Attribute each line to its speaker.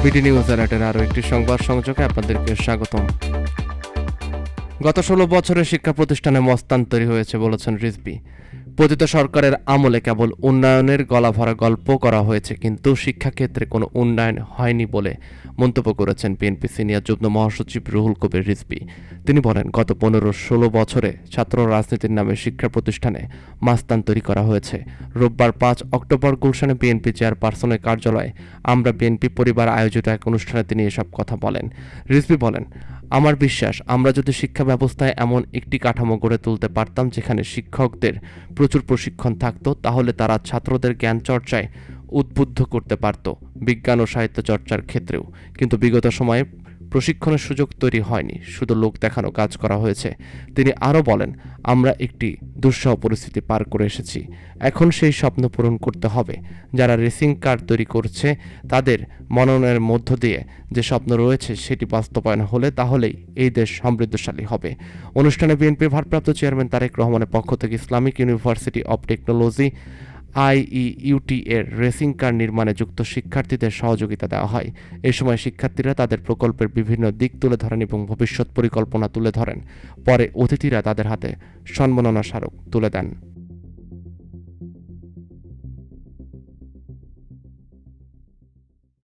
Speaker 1: BD news অ্যালার্টের আরও একটি সংবাদ সংযোগে আপনাদেরকে স্বাগতম। গত 16 বছরে শিক্ষা প্রতিষ্ঠানে মস্তান তৈরি হয়েছে বলেছেন রিজভী। পতিত সরকারের আমলে কেবল উন্নয়নের গলাভরা গল্প করা হয়েছে, কিন্তু শিক্ষাক্ষেত্রে কোনো উন্নয়ন হয়নি বলে মন্তব্য করেছেন বিএনপি সিনিয়র যুগ্ম মহাসচিব রুহুল কবির রিজভী। তিনি বলেন, গত 15-16 বছরে ছাত্র রাজনীতির নামে শিক্ষা প্রতিষ্ঠানে মাস্তান তৈরি করা হয়েছে। রোববার 5 অক্টোবর গুলশানে বিএনপি চেয়ারপারসনের কার্যালয়ে আমরা বিএনপি পরিবার আয়োজিত এক অনুষ্ঠানে তিনি এসব কথা বলেন। রিজভী বলেন, আমার বিশ্বাস, আমরা যদি শিক্ষা ব্যবস্থায় এমন একটি কাঠামো গড়ে তুলতে পারতাম যেখানে শিক্ষকদের প্রচুর প্রশিক্ষণ থাকতো, তাহলে তারা ছাত্রদের জ্ঞান চর্চায় উদ্বুদ্ধ করতে পারত, বিজ্ঞান ও সাহিত্য চর্চার ক্ষেত্রেও। কিন্তু বিগত সময়ে প্রশিক্ষণের সুযোগ তৈরি হয়নি, শুধু লোক দেখানো কাজ করা হয়েছে। তিনি আরও বলেন, আমরা একটি দুঃসহ পরিস্থিতি পার করে এসেছি। এখন সেই স্বপ্ন পূরণ করতে হবে। যারা রেসিং কার তৈরি করছে তাদের মননের মধ্য দিয়ে যে স্বপ্ন রয়েছে সেটি বাস্তবায়ন হলে তাহলেই এই দেশ সমৃদ্ধশালী হবে। অনুষ্ঠানে বিএনপির ভারপ্রাপ্ত চেয়ারম্যান তারেক রহমানের পক্ষ থেকে Islamic university of technology IEUT এর রেসিং কার নির্মাণে যুক্ত শিক্ষার্থীদের সহযোগিতা দেওয়া হয়। এ সময় শিক্ষার্থীরা তাদের প্রকল্পের বিভিন্ন দিক তুলে ধরেন এবং ভবিষ্যৎ পরিকল্পনা তুলে ধরেন। পরে অতিথিরা তাদের হাতে সম্মাননা স্মারক তুলে দেন।